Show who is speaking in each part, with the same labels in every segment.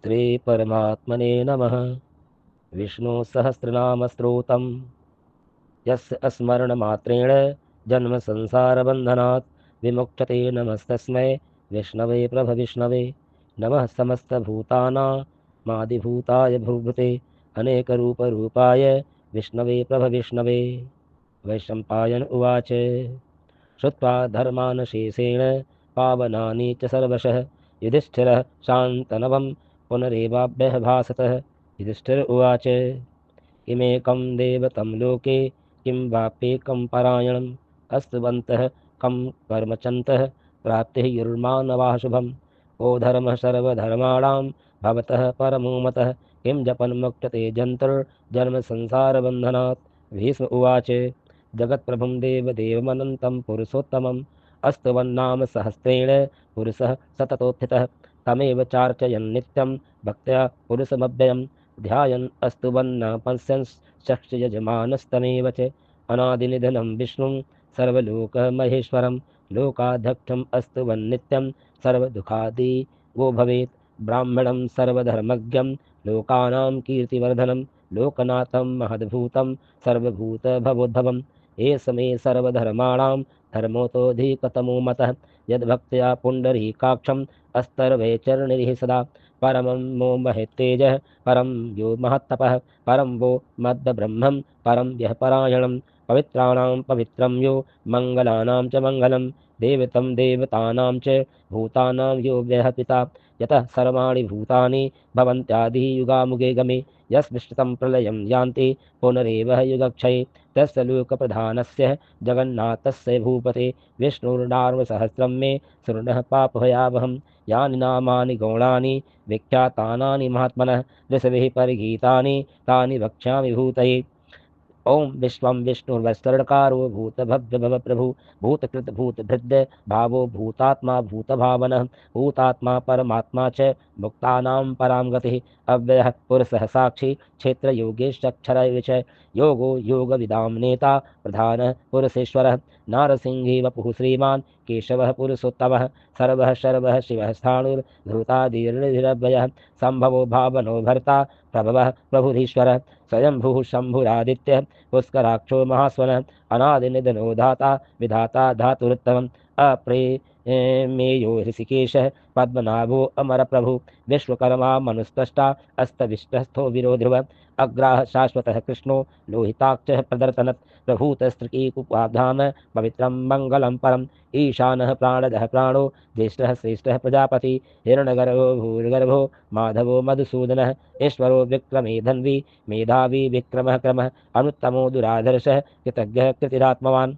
Speaker 1: श्री परमात्मने नमः। विष्णु सहस्रनाम स्तोत्रम् यस्य स्मरणमात्रेण जन्म संसारबन्धनात् विमुच्यते। नमस्तस्मै विष्णवे प्रभविष्णवे। नमः समस्तभूतानामादिभूताय भूभृते अनेकरूपरूपाय विष्णवे प्रभविष्णवे। वैशम्पायन उवाच श्रुत्वा धर्मान् शेषेण पावनानि च सर्वशः युधिष्ठिरः शान्तनवं पुनरेवाभ्यः भासतः। युधिष्ठिर उवाच किमेकं देवतं लोके किं वाप्येकं परायणम् अस्तवन्तः कं कर्मचन्तः प्राप्तिः युर्मानवाः शुभम्। को धर्मः सर्वधर्माणां भवतः परमो मतः किं जपन् मुक्यते जन्तुर्जन्म संसारबन्धनात्। भीष्म उवाच जगत्प्रभुं देवदेवमनन्तं पुरुषोत्तमम् अस्तवन्नाम सहस्रेण पुरुषः सततोत्थितः तमेव चार्चयन् नित्यं भक्त्या पुरुषमव्ययम् ध्यायन् अस्तुवन्न पश्यंश्च यजमानस्तमेव च अनादिनिधनं विष्णुं सर्वलोकमहेश्वरं लोकाध्यक्षम् अस्तुवन्नित्यं सर्वदुःखादि वो भवेत्। ब्राह्मणं सर्वधर्मज्ञं लोकानां कीर्तिवर्धनं लोकनाथं महद्भूतं सर्वभूतभवोद्भवम् एष मे सर्वधर्माणां धर्मोऽतोऽधिकतमो मतः यद्भक्त्या पुण्डरीकाक्षम् अस्तर्वैचरणिः सदा परमं मो महेत्तेजः परं यो महत्तपः परं वो मद्ब्रह्मं परं यः परायणं पवित्राणां पवित्रं यो मङ्गलानां च मङ्गलं देवतं देवतानां च भूतानां यो व्यः पिता यतः सर्वाणि भूतानि भवन्त्यादिः युगामुगे गमे यस्मिष्टं प्रलयं यान्ति पुनरेव युगक्षये तस्य लोकप्रधानस्य जगन्नाथस्य भूपते विष्णुर्नामसहस्रं मे शृणुः पापभयावहम् यानि नामानि गौणानि विख्यातानानि महात्मनः ऋषभिः परिगीतानि तानि वक्ष्यामि भूतये। ओम विश्वं विष्णुर्वस्तरणकारो भूतभव्य प्रभु भूतकृत भूतभृद्य भावो भूतात्मा भूतभावनः भूतात्मा परमात्मा च मुक्तानां परां गतिः अव्ययः पुरुषः साक्षी क्षेत्र योगेशक्षर च योगो योगविदां नेता प्रधानः पुरुषेश्वरः नारसिंही वपुः श्रीमान् केशवः पुरुषोत्तमः सर्वः शर्वः शिवः स्थाणुर्धृतादीर्निरव्ययः सम्भवो भावनो भर्ता प्रभवः प्रभुधीश्वरः स्वयंभुः शम्भुरादित्यः पुष्कराक्षो महास्वनः अनादिनिधनो धाता विधाता धातुरुत्तमम् अप्रेमेयो ऋषिकेशः पद्मनाभो अमरप्रभु विश्वकर्मा मनुस्पष्टा अस्तविष्टस्थो विरोध्रुवः अग्राः शाश्वतः कृष्णो लोहिताक्षः प्रदर्तनत् प्रभूतस्त्रिकीकुपाधाम पवित्रं मङ्गलं परम् ईशानः प्राणदः प्राणो ज्येष्ठः श्रेष्ठः प्रजापति हिरण्यगर्भो भूर्गर्भो माधवो मधुसूदनः ईश्वरो विक्रमे धन्वी मेधावी विक्रमः क्रमः अनुत्तमो दुराधर्षः कृतज्ञः कृतिरात्मवान्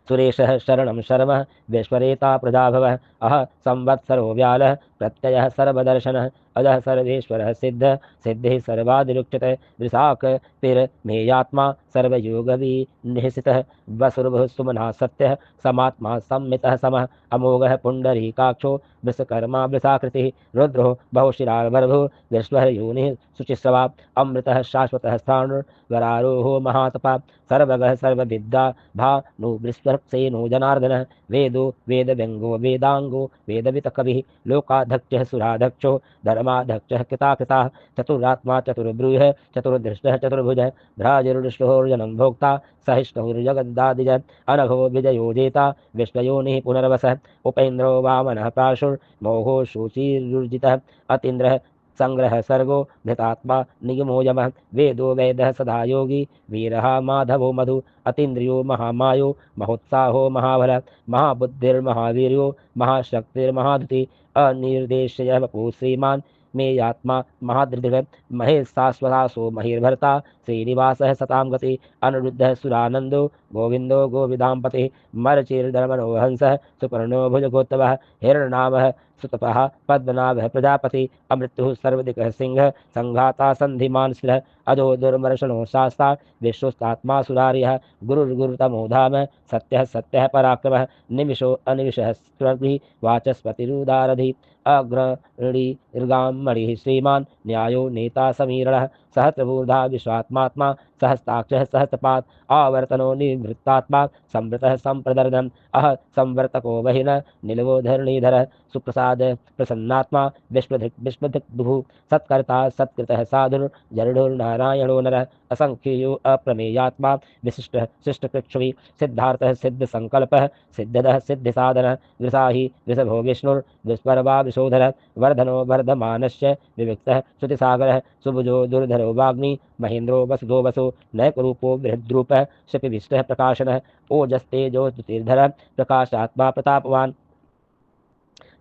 Speaker 1: सुरेशः शरणं शर्मः विश्वरेता प्रजाभवः अह संवत्सरो व्यालः प्रत्ययः सर्वदर्शनः अजः सर्वेश्वरः सिद्धः सिद्धिः सर्वादिरुच्यते वृषाकतिर्मेयात्मा सर्वयोगविनिःसितः वसुर्भुः सुमनः सत्यः समात्मा संमितः समः अमोघः पुण्डरीकाक्षो वृषकर्मा वृषाकृतिः रुद्रो बहुशिरार्भर्भुः विश्वः योनिः शुचिस्रवा अमृतः शाश्वतः स्थाणुर्वरारोहो महातपा सर्वगः सर्वविद्या भानु वृषसेनो जनार्दनः वेदो वेदव्यङ्गो वेदाङ्गो वेदवितकविः लोकाध्यक्षः सुराध्यक्षो धर्माध्यक्षः कृताकृताः चतुरात्मा चतुर्ब्रूयः चतुर्दृष्टः चतुर्भुजः भ्राजरुष्टोर्जनं भोक्ता सहिष्णुर्जगदादिजः अनघो विजयो जेता विश्वयोनिः पुनर्वसः उपेन्द्रो वामनः प्राशुर्मोहो शुचिर्युर्जितः अतीन्द्रः संग्रह सर्गो धृतात्मा निगमो यमः वेदो वैदः सदा योगी वीरः माधवो मधु अतीन्द्रियो महामायो महोत्साहो महाबलः महाबुद्धिर्महावीर्यो महाशक्तिर्महाधुति अनिर्देश्य वपु श्रीमान् मेयात्मा महादृढ महेशाश्वतासो महिर्भर्ता श्रीनिवासः सतां गति अनिरुद्धः सुरानन्दो गोविन्दो गोविदाम्पतिः मरचिर्धर्मणो हंसः सुपर्णो भुजगोत्तमः हिरण्यनाभः सुतपः पद्मनाभः प्रजापति अमृत्युः सर्वदिकः सिंहः संघाता सन्धिमान् स्थिरः अजो दुर्मर्शनो शास्ता विश्वस्तात्मा सुरार्यः गुरुर्गुरुतमो धाम सत्यः सत्यः पराक्रमः निमिषो अनिमिषः स्वर्गि वाचस्पतिरुदारधि अग्रणी ऋगामणिः श्रीमान् न्यायो नेता समीरणः सहस्रबूर्धा विश्वात्मात्मा सहस्ताक्षः सहस्रपात् आवर्तनो निवृत्तात्मा संवृतः संप्रदर्दनम् अह संवर्तको वहिनः निलवो धरणीधरः सुप्रसाद प्रसन्नात्मा विश्वधिक्भुः सत्कर्ता सत्कृतः साधुर्जडोर्नारायणो नरः असंख्यो अप्रमेयात्मा विशिष्टः शिष्टकृच्छ्वी सिद्धार्थः सिद्धसंकल्पः सिद्धदः सिद्धिसाधनः वृषाहि वृषभो विष्णुर्विस्परवा विशोधरः वर्धनो वर्धमानस्य विविक्तः श्रुतिसागरः सुभुजो दुर्धरो वाग्मी महेन्द्रो वसुधो वसु नैकरूपो बृहद्रूपः शपिविष्टः प्रकाशनः ओजस्तेजो ज्योतिर्धरः प्रकाशात्मा प्रतापवान्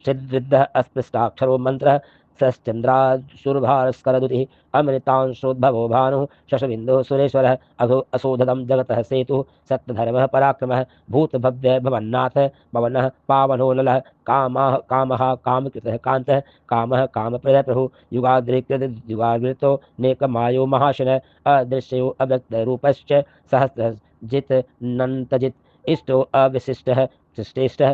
Speaker 1: सिद्धिद्धः अस्पृष्टाक्षरो मंत्र सश्चंद्राशुर्भास्करदुतिः अमृतांशोद्भवो भानुः शशबिन्दुः सुरेश्वरः अघो असोधतं जगतः सेतुः सत्यधर्मः पराक्रमः भूतभव्य भवन्नाथ पवनः पावनो नलः कामः कामकृतः कान्तः कामः कामप्रदः प्रभुः युगाग्रिकृत युगाग्रितो नेकमायो महाशनः अदृश्यो अव्यक्तरूपश्च सहस्रजित् नन्तजित् इष्टो अविशिष्टः श्रेष्ठः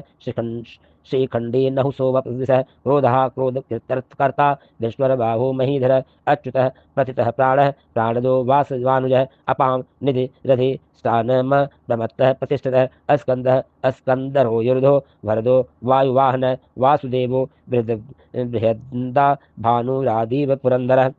Speaker 1: श्रीखंडे नहुसो वपुषः क्रोधः क्रोधकृतकर्ता विश्वरबाहो महीधर अच्युतः प्रतितः प्राणः प्राणदो वासवानुजः अपां निधि रथि स्थानम प्रमत्तः प्रतिष्ठितः अस्कंदः अस्कंदरो युर्धो वरदो वायुवाहन वासुदेवो बृहदा भानुरादीव पुरंदरः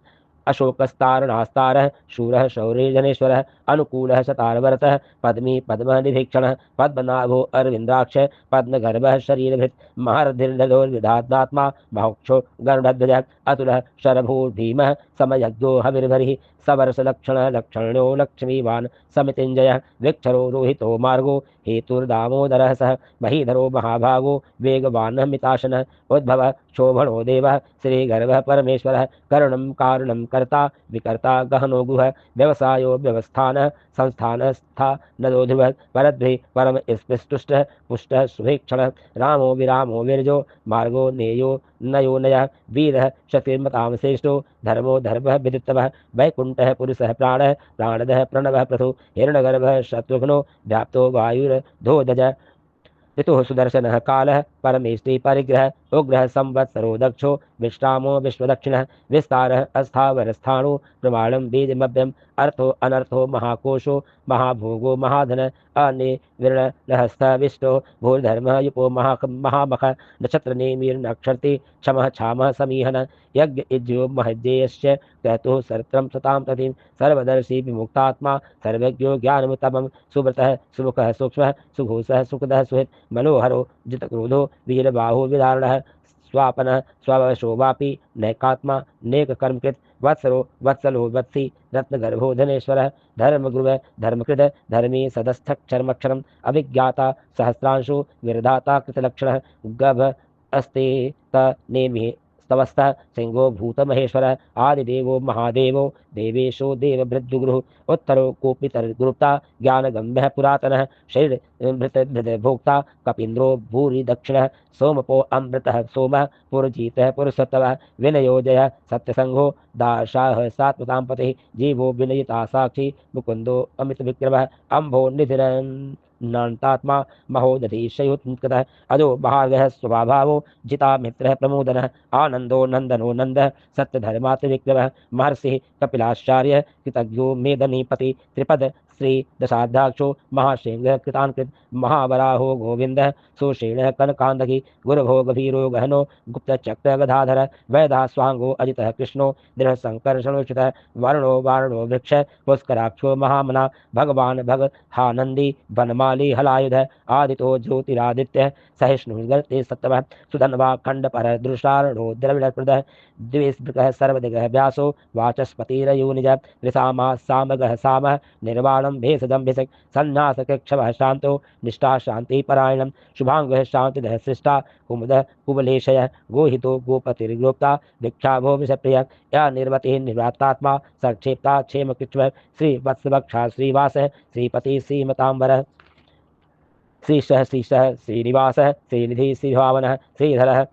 Speaker 1: अशोकस्तारणास्तारः शूरः शौर्यजनेश्वरः अनुकूलः शतारवरतः पद्मी पद्मनिधीक्षणः पद्मनाभो अरविंद्राक्ष पद्मगर्भः शरीरभृत् महर्धिर्दधोर्विधात्मा महोक्षो गरुडध्वजः अतुलः शरभूर्भीमः समयज्ञो हविर्भरिः सवर्षलक्षणः लक्षण्यो लक्ष्मीवान् समितिञ्जयः विक्षरो रोहितो मार्गो हेतुर्दामोदरः सः महीधरो महाभागो वेगवान् मिताशनः उद्भवः शोभनो देवः श्रीगर्भः परमेश्वरः करुणं कारणं कर्ता विकर्ता गहनो गुहः व्यवसायो व्यवस्थानः संस्थानस्था नदो ध्रुवः परद्भिः परम स्पृष्टुष्टः पुष्टः सुभीक्षणः रामो विरामो विरजो मार्गो नेयो नयो नयः वीरः शक्तिर्मतां श्रेष्ठो धर्मो धर्मः विदितवः वैकुण्ठः पुरुषः प्राणः प्राणदः प्रणवः प्रथु हिरण्यगर्भः शत्रुघ्नो व्याप्तो वायुर्धोधजः ऋतुः सुदर्शनः कालः परमेष्टि परिग्रह उग्रह संवत्सरो दक्षो विश्रामो विश्वदक्षिणः विस्तारः अस्थावरस्थाणु प्रमाणं बीजमभ्यम् अर्थो अनर्थो महाकोशो महाभोगो महाधन अनिर्णहस्तविष्टो भूर्धर्मः युपो महामख नक्षत्रनेमिर्नक्षर्ति क्षमः क्षामः समीहन यज्ञ इज्यो महज्ञेयश्च क्रतुः सर्त्रं सतां ततिं सर्वदर्शी विमुक्तात्मा सर्वज्ञो ज्ञानमुत्तमं सुव्रतः सुमुखः सूक्ष्मः सुघोषः सुखदः सुहृत् मनोहरो जितक्रोधो वीरबाहो विदारणः स्वापनः स्ववशो वापि नैकात्मा नेककर्मकृत् वत्सरो वत्सलो वत्सी रत्नगर्भो धनेश्वरः धर्मगुरुः धर्मकृत धर्मी सदस्थक्षरमक्षरम् अभिज्ञाता सहस्रांशु विरधाता कृतलक्षणः गभ अस्ते तनेमि स्तवस्तः सिंहो भूतमहेश्वरः आदिदेवो महादेवो देवेशो देवभृद्गुरुः उत्तरो कोपितर्गुप्ता ज्ञानगम्यः पुरातनः शरीरभृतभोक्ता कपीन्द्रो भूरि दक्षिणः सोमपो अमृतः सोमः पुरजीतः पुरुषोत्तमः विनयोजयः सत्यसंघो दाशाः सात्वतां पतिः जीवो विनयिता साक्षी मुकुन्दो अमितविक्रमः अम्भो निधिरन्तात्मा महोदधीशयुत्कृतः अजो महार्गः स्वभावो जिता मित्रः प्रमोदनः आनंदो नंदनो नंदः सत्यधर्मात्रिविक्रमः महर्षिः कपिलाचार्य कृतज्ञो मेदनीपति त्रिपद श्री दशाध्याक्षो महाशृंग कृतान्कृत महावराहो गोविंदः सुषेणः कनकांदगी गुरुभो गभीरो गहनो गुप्तचक्र गदाधर वैधा स्वांगो अजितः कृष्णो दृढ़ संकर्षणोचितः वर्णो वारणो वृक्ष पुष्कराक्षो महामना भगवान भगहानंदी वनमाली हलायुध आदितो ज्योतिरादित्य सहिष्णुर्गते सत्तमः सुधन्वा खंडपर दृष्टारणो द्रविड़प्रदः द्विस्भृकः सर्वदिगः व्यासो वाचस्पतिरयूनिज त्रिसामा सामगः सामः निर्वाणं भेषजं भिषक् सन्न्यासकृक्षवः शान्तो निष्ठा शान्तिपरायणं शुभांगः शान्तिदः सृष्टा कुमुदः कुवलेशयः गोहितो गोपतिर्गोप्ता भिक्षाभो विषप्रियः या निर्वतिः निर्वातात्मा संक्षेप्ता क्षेमकृच्छ्वः श्रीवत्सवक्षा श्रीवासः श्रीपति श्रीमतांबरः श्रीशः श्रीनिवासः श्रीनिधि श्रीभावनः श्रीधरः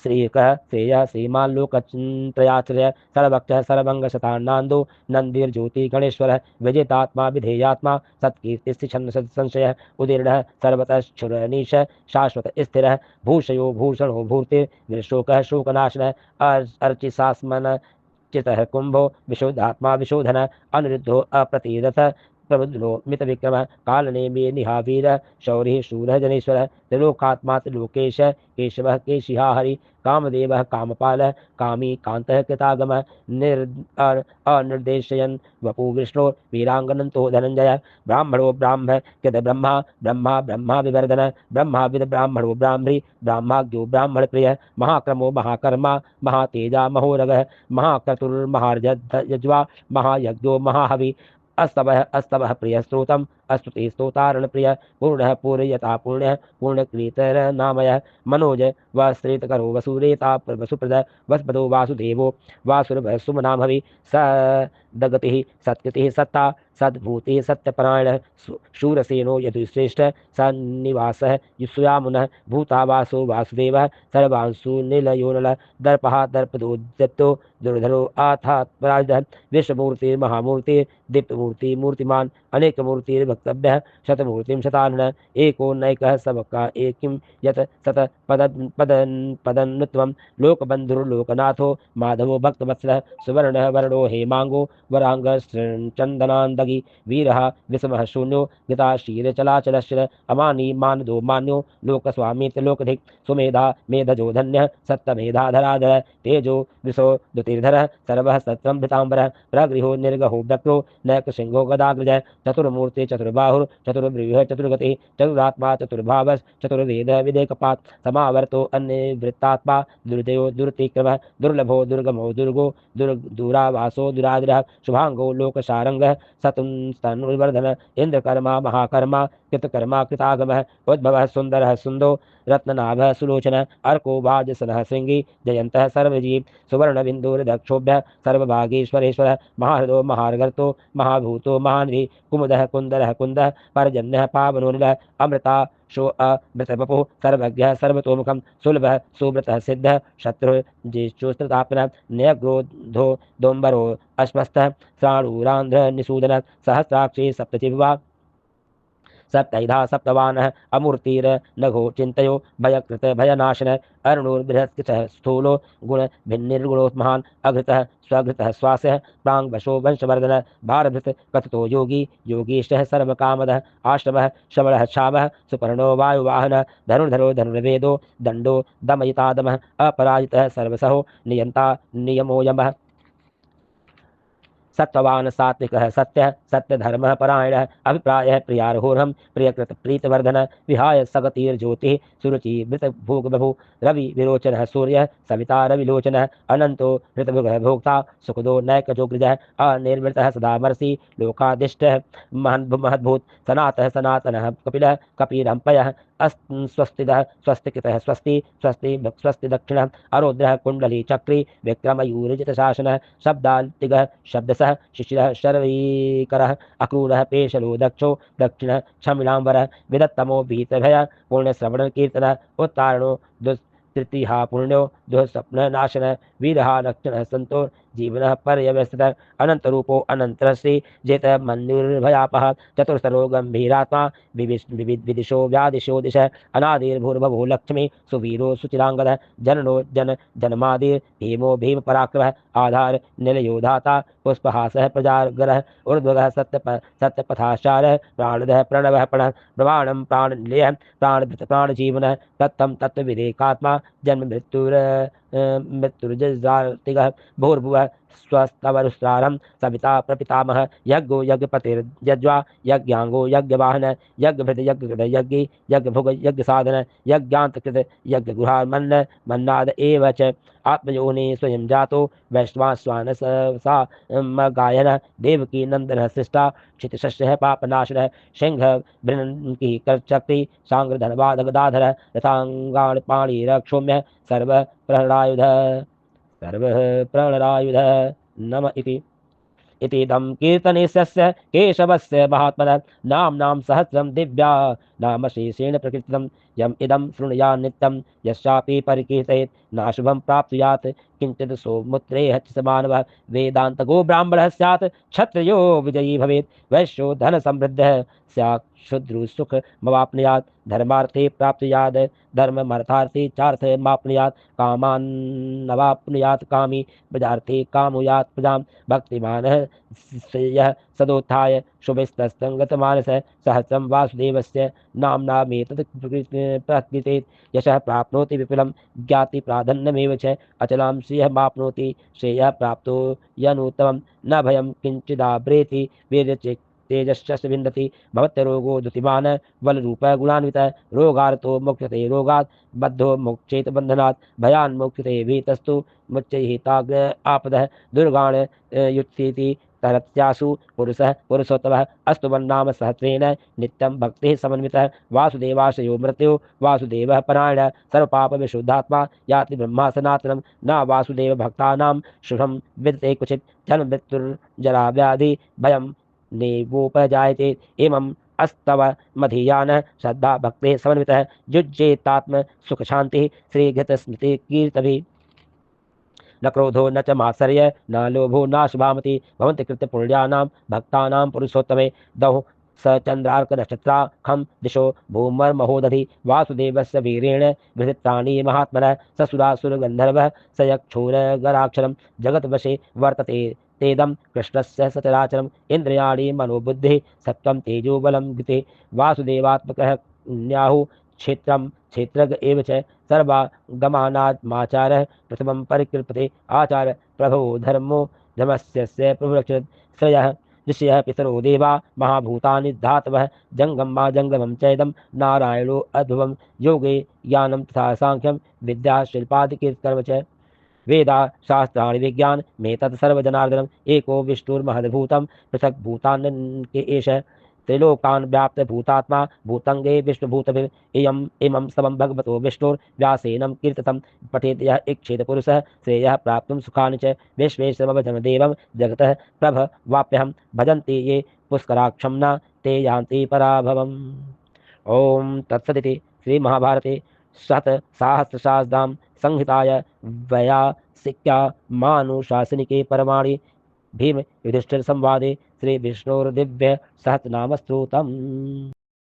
Speaker 1: श्रीकः श्रेयः श्रीमाल्लोकत्रयाश्रय सर्वक्षः सर्वंगशतान्नान्दो नंदीर्ज्योति गणेश्वरः विजितात्मा विधेयात्मा सत्कीर्तिस्थिछन्न संशयः उदीर्णः सर्वतश्छुरनीश शाश्वत स्थिरः भूषयो भूषणो भूर्तिर्निशोकः शोकनाशनः अर्चिशास्मन चितः कुंभो विशुद्धात्मा विशोधन अनिरुद्धो अप्रतिरथ प्रबुद्धो मित विक्रम कालनेमि निहावीर शौर्य शूर जनेश्वर त्रिलोकात्मा त्रिलोकेश केशव केशिहा हरि कामदेव कामपाल कामी कांत कृतागम अनिर्देशयन वपु विष्णु वीरांगनंतो धनंजय ब्राह्मणो ब्राह्म कृत ब्रह्मा ब्रह्मा ब्रह्मा विवर्धन ब्रह्माविद ब्राह्मणो ब्राह्मणी ब्राह्माज्ञो ब्राह्मण प्रिय महाक्रमो महाकर्मा महातेजा महोरग महाक्रतुर्महारजज्वा महायज्ञो महाहवि अस्तवः अस्तवः प्रिय स्त्रोतम अस्तुति स्तोतारण प्रिय पूर्ण पूर्यता पुण्य पूर्णकृतर नामय मनोज वस्त्रेतकरो वसुरेता वसुप्रद वसपदो वासुदेवो वासुर सुमनामभि स दगति सत्कृति सत्ता सद्भूति सत्यपरायण शूरसेनो यदुश्रेष्ठ सन्निवासः युष्यामुनः भूतावासो वासुदेवः सर्वांशु निलयोनल दर्पः दर्पदोद्यतो दुर्धरो आथात्पराजितः विश्वमूर्तिर्महामूर्ति दीप्तमूर्ति मूर्तिमान अनेक मूर्तिर्भक्तव्यः शतमूर्तिं शतानन एको नैकः सबका एकिं यत सत पदन्नुत्वं लोकबन्धुर्लोकनाथो माधवो भक्तवत्सलः सुवर्णः वर्णो हेमांगो वरांग चंदनांदगी वीरः विषमः शून्यो गीता क्षीरचलाचलश्च अमानी मानदो मान्यो लोकस्वामी लोकधिक सुमेधा मेधजो धन्यः सत्तमेधाधराधर तेजो विशो दुतिर्धरः सर्वः सत्रं भृतांबरः प्रगृहो निर्गहो व्यक्रो नैक सिंहो गदाग्रज चतुर्मूर्ति चतुर्बाहुर चतुर्व्रीह चतुर्गति चतुरात्मा चतुर्भावस् चतुर्वेद विदेकपात समावर्तो अन्यवृत्तात्मा दुर्दयो दुर्तिक्रमः दुर्लभो दुर्गमो दुर्गो दूरावासो दुराग्रह शुभांगो लोकसारंगः सतुंस्तनुर्वर्धन इंद्रकर्मा महाकर्मा कृतकर्मा कृतागमः उद्भवः सुंदरः सुंदो रत्ननाभः सुलोचन अर्को वाजसनः श्रृंगी जयंतः सर्वजीव सुवर्णबिंदुर्दक्षोभ्य सर्वभागीश्वरेश्वर महाहृदो महार्गर्तो महाभूतो महानिधि कुमुदः कुंदरः कुंदः परजन्यः पावनोनिलः अमृता शो अमृतवपुः सर्वज्ञः सर्वतोमुखं सुलभः सुव्रतः सिद्धः शत्रुः ज्येष्ठोस्त्रतापनः न्यग्रोधो दोम्बरो अश्वस्तः श्राणूरान्ध्र निषूदनः सहस्राक्षी सप्तचिवा सप्तैधा सप्तवानः अमूर्तिर नघो चिंतयो भयकृत भयनाशन अरुणोर्बृहत्कृतः स्थूलो गुण भिन्निर्गुणो महान् अघृतः स्वघृतः श्वासः प्राङ्वशो वंशवर्धन भारभृत कथितो योगी योगीशः सर्वकामदः आश्रमः श्रवणः क्षामः सुपर्णो वायुवाहनः धनुर्धरो धनुर्वेदो दण्डो दमयितादमः अपराजितः सर्वसहो नियन्ता नियमो यमः सत्ववान सात्विकः सत्यः सत्यधर्मः परायणः अभिप्रायः प्रियार्होरहं प्रियकृत प्रीतवर्धन विहाय सगतिर्ज्योतिः सुरुचि वृतभोग बभु रवि विरोचनः सूर्यः सविता रविलोचनः अनंतो ऋतभुगः भोक्ता सुखदो नैकजोग्रजः अनिर्वृतः सदामर्षि लोकादिष्टः महद्भूत सनातः सनातनः कपिलः कपिरम्पयः स्वस्तिदः स्वस्तिकृतः स्वस्ति स्वस्ति स्वस्ति दक्षिणः अरोद्रः कुण्डली चक्री विक्रमयूर्जितशासनः शब्दाल्तिगः शब्दसः शिशिरः शर्वीकरः अक्रूरः पेशलो दक्षो दक्षिणः क्षमिलांबरः विदत्तमो भीतभय पूर्णश्रवणकीर्तनः उत्तारणो तृतीहा पुण्यो दुःस्वप्न नाशन वीरहा लक्षण संतो जीवन पर्यवस्थित अनंत रूपो अनंतरश्री जेत मन्युर्भयापः चतुर्सरो गंभीरात्मा विदिशो व्यादिशो दिश अनादिर्भूर्भवो लक्ष्मी सुवीरो सुचिरांगद जननो जन जन्मादिर भीमो भीम पराक्रमः आधार निलयोधाता पुष्पहासः प्रजागरः ऊर्ध्वगः सत्यपथाचारः प्राणदः प्रणवः प्रणः प्रवाणं प्राणनिलयः प्राणजीवन तत्तं तत्त्वविदेकात्मा जन्म मृत्युर्जरातिगः भूर्भुवः स्वस्तवरुस्रारं सविता प्रपितामह यज्ञो यज्ञपतिर्यज्वा यज्ञांगो यज्ञवाहन यज्ञभृत यज्ञकृत यज्ञ यज्ञभुग यज्ञसाधन यज्ञान्तकृत यज्ञगुहामन्न मन्नाद एव च आत्मयोनि स्वयं जातो वैश्वास्वान सा गायन देवकी नंदन सृष्टा क्षितिशस्य पापनाशनः सिंह बृहन्की करचक्री सांग्रधनवाद गदाधर रथांगाण पाणि रक्षोम्य सर्व प्रहरायुध नम इतीदं कीर्तनेशस्य केशवस्य महात्मनः नाम्नां सहस्रं दिव्या नामशेषेण प्रकृतितं यम इदं शृणुयात् नित्यं यस्यापि परिकीर्तयेत् नाशुभं प्राप्नुयात् किञ्चित् सौमुत्रेह च मानवः वेदान्तगो ब्राह्मणः स्यात् क्षत्रियो विजयी भवेत् वैश्यो धनसमृद्धः स्यात् शुद्रु सुख मवाप्नुयात् धर्मार्थे प्राप्नुयात् धर्ममर्थार्थे चार्थमाप्नुयात् कामान्नवाप्नुयात् कामी प्रजार्थे कामुयात् प्रजां भक्तिमानः यः सदोत्थाय शुभस्तस्तङ्गतमानसः सहस्रं वासुदेवस्य नाम्नामेतत् प्रकृतेत् यशः प्राप्नोति विपुलं ज्ञाति प्राधान्यमेव च अचलां श्रियमाप्नोति श्रेयः प्राप्तो यनुत्तमं न भयं किञ्चिदाव्रेति वीर्यचेत् तेजश्च विन्दति भवत्यरोगो द्युतिमान् बलरूपः गुणान्वितः रोगार्तो मोक्ष्यते रोगात् बद्धो मोक्षेत बन्धनात् भयान्मोक्ष्यते भीतस्तु मुच्यैहिताग्र आपदः दुर्गाण युत्सीति तरत्यासु पुरुषः पुरुषोत्तमः अस्तु वन्नाम सहस्रेण नित्यं भक्तिः समन्वितः वासुदेवाशयो मृत्यो वासुदेवः परायणः सर्वपापविशुद्धात्मा याति ब्रह्मा सनातनं न वासुदेव भक्तानां शुभं विदते क्वचित् जन्म मृत्युर्जरा व्याधि भयं नैवोपजायते एवं अस्तव मधीयानः श्रद्धा भक्तेः समन्वितः युज्येतात्म सुख शांति श्रीघृत स्मृति कीर्तभिः न क्रोधो न च मात्सर्य न लोभो न शुभामति भवन्ति कृत्य पुण्यानां भक्तानां पुरुषोत्तमे दौः स चन्द्रार्क नक्षत्राखं दिशो भूमर्महोदधि वासुदेवस्य वीरेण विहृतानि महात्मनः स सुरासुरगन्धर्वः स यक्षूरगराक्षरं जगद्वशे वर्तते तेदं कृष्णस्य सचराचरम् इन्द्रियाणि मनोबुद्धिः सत्त्वं तेजोबलं गृते वासुदेवात्मकः न्याहुः क्षेत्रं क्षेत्रज्ञ एव च सर्वागमानात्माचारः प्रथमं परिकल्पते आचार प्रभो धर्मो धर्मस्य प्रभुरक्षत् श्रयः ऋषयः पितरो देवा महाभूतानि धातवः जङ्गमा जङ्गमं चैदं नारायणो अध्वं योगे ज्ञानं तथा सांख्यं विद्या शिल्पादिकीर्तिकर्म च वेदा शास्त्राणि विज्ञान में तत् सर्वजनार्दनम् एको विष्णुर्महद्भूतं पृथक् भूतान्के एष त्रिलोकान् व्याप्त भूतात्मा भूतंगे विष्णुभूतभिः इमं समं भगवतो विष्णुर्व्यासेनं कीर्तितं पठेत् यः इच्छेत पुरुषः श्रेयः प्राप्तुं सुखानि च विश्वेश्वरभजनदेवं जगतः प्रभवाप्यहं भजन्ति ये पुष्कराक्षं न ते यान्ति पराभवम्। ओम तत्सदिति श्रीमहाभारते सहस्रशारदां संहिताय वैयासिक्या मानुशासनिके परमाणि भीम युधिष्ठिर संवादे श्री विष्णुर्दिव्य सहस्रनाम स्तोत्रम्।